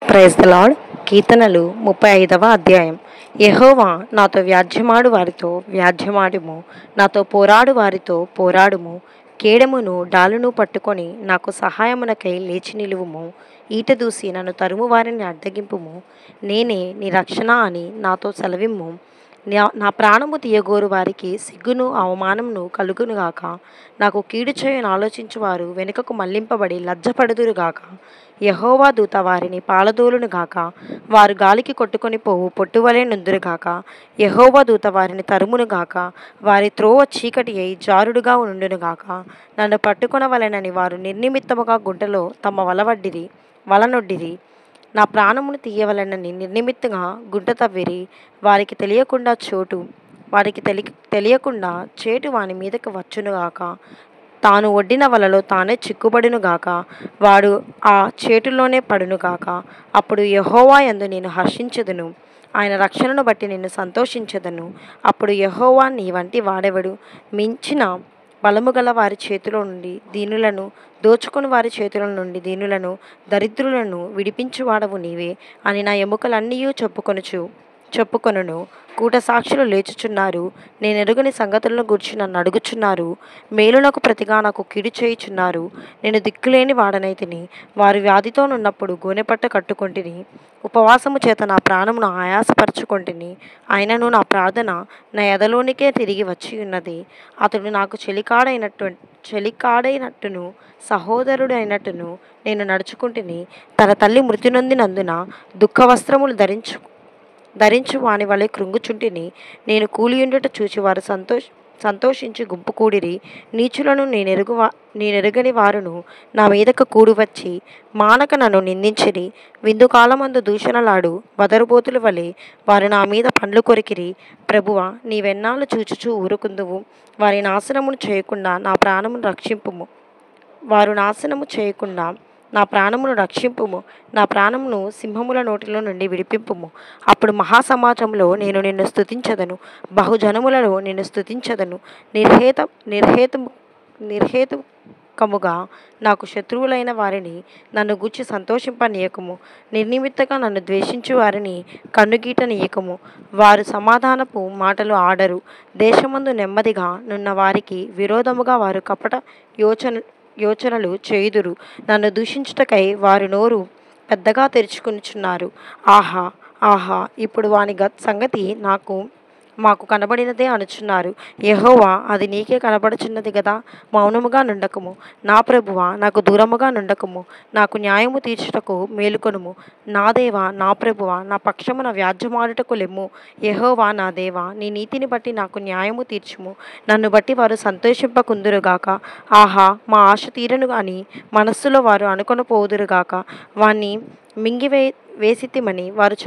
Praise the lord. కీర్తనలు 35వ అధ్యాయం. యెహోవా నాతో వ్యాజ్యమాడు వారితో వ్యాజ్యమాడుము, నాతో పోరాడు వారితో పోరాడుము. కేడెమును డాలును పట్టుకొని నాకు సహాయమునకై లేచి నిలువుము. ఈట దూసి నన్ను తరుము వారిని అడ్డగింపుము. నేనే నీ రక్షణ అని నాతో సెలవిమ్ము. నా ప్రాణము తీయగోరు వారికి సిగ్గును అవమానమును కలుగునుగాక. నాకు కీడు చేయని ఆలోచించువారు వెనుకకు మళ్లింపబడి లజ్జపడుదురుగాక. యెహోవా దూత వారిని పాలదోలునుగాక. వారు గాలికి కొట్టుకొని పోవు పొట్టువలే నుందురుగాక. యెహోవా దూత వారిని తరుమునుగాక. వారి త్రోవ చీకటి అయి జారుడుగా నుండునుగాక. నన్ను పట్టుకొనవలెనని వారు నిర్నిమిత్తముగా గుంటలో తమ వలనొడ్డిరి. నా ప్రాణమును తీయవలెనని నిర్నిమిత్తంగా గుంట తవ్విరి. వారికి తెలియకుండా చేటు వాని మీదకి వచ్చునుగాక. తాను ఒడ్డిన వలలో తానే చిక్కుబడునుగాక. వాడు ఆ చేటులోనే పడునుగాక. అప్పుడు యెహోవా యందు నేను హర్షించెదను, ఆయన రక్షణను బట్టి నేను సంతోషించెదను. అప్పుడు యెహోవా నీ వంటి వాడెవడు? మించిన బలము గల వారి చేతిలో నుండి దీనులను, దోచుకుని వారి చేతుల నుండి దీనులను, దరిద్రులను విడిపించువాడవు నీవే అని నా ఎముకలన్నీ చెప్పుకొనును. కూట సాక్షులు లేచుచున్నారు. నేనెరుగని సంగతులను గూర్చి నన్ను అడుగుచున్నారు. మేలునకు ప్రతిగా నాకు కీడు చేయుచున్నారు. నేను దిక్కులేని వాడనైతిని. వారు వ్యాధితో నున్నప్పుడు గోనెపట్ట కట్టుకొంటిని. ఉపవాసము చేత నా ప్రాణమును ఆయాసపరచుకొంటిని. అయినను నా ప్రార్థన నా ఎదలోనికే తిరిగి వచ్చి ఉన్నది. అతడు నాకు చెలికాడైనట్టును సహోదరుడైనట్టును నేను నడుచుకుంటుని. తన తల్లి మృతి నొందినందున దుఃఖ వస్త్రములు ధరించు వాని వలె కృంగుచుంటిని. నేను కూలియుండుట చూచి వారు సంతోషించి గుంపు కూడిరి. నీచులను నేనెరుగని వారును నా మీదకు కూడి వచ్చి మానక నన్ను నిందించిరి. విందుకాలమందు దూషణలాడు వదరుబోతుల వలె వారు నా మీద పండ్లు కొరికిరి. ప్రభువా, నీవెన్నాళ్ళు చూచుచూ ఊరుకుందువు? వారి నాశనమును చేయకుండా నా ప్రాణమును రక్షింపుము. నా ప్రాణమును సింహముల నోటిలో నుండి విడిపింపుము. అప్పుడు మహాసమాజంలో నేను నిన్ను స్తుతించెదను. బహుజనములలో నిన్ను స్తుతించెదను. నిర్హేతుకముగా నాకు శత్రువులైన వారిని నన్ను గూర్చి సంతోషింపనీయకము. నిర్నిమిత్తగా నన్ను ద్వేషించు వారిని కన్నుగీటనీయకము. వారు సమాధానపు మాటలు ఆడరు. దేశమందు నెమ్మదిగా నున్న వారికి విరోధముగా వారు కపట యోచనలు చేయుదురు. నన్ను దూషించుటకై వారు నోరు పెద్దగా తెరుచుకొనుచున్నారు. ఆహా ఆహా, ఇప్పుడు వాని సంగతి మాకు కనబడినదే అనుచున్నారు. యెహోవా, అది నీకే కనబడుచున్నది గదా. మౌనముగా నుండకము. నా ప్రభువా, నాకు దూరముగా నుండకము. నాకు న్యాయము తీర్చుటకు మేలుకొనుము. నా దేవా, నా ప్రభువా, నా పక్షమున వ్యాజ్యమాడుటకు లెమ్ము. యెహోవా నా దేవా, నీ నీతిని బట్టి నాకు న్యాయము తీర్చుము. నన్ను బట్టి వారు సంతోషింపకుందురుగాక. ఆహా, మా ఆశ తీరను అని మనస్సులో వారు అనుకొనపోదురుగాక. వాణ్ణి వేసితిమని వారు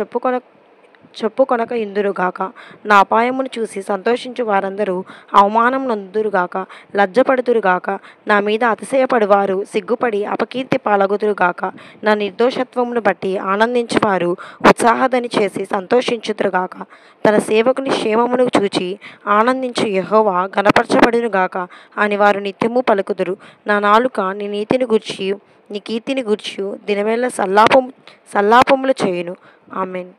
చెప్పుకొనక ఇందురుగాక. నా అపాయమును చూసి సంతోషించు వారందరూ అవమానం నొందురుగాక, లజ్జపడుదురుగాక. నా మీద అతిశయపడువారు సిగ్గుపడి అపకీర్తి పాలగుదురుగాక. నా నిర్దోషత్వమును బట్టి ఆనందించువారు ఉత్సాహధ్వని చేసి సంతోషించుదురుగాక. తన సేవకుని క్షేమమును చూచి ఆనందించు యెహోవా ఘనపరచబడునుగాక అని వారు నిత్యము పలుకుదురు. నా నాలుక నీ నీతిని గూర్చియు నీ కీర్తిని గూర్చియు దినమెల్లా సల్లాపములు చేయును. ఆమేన్.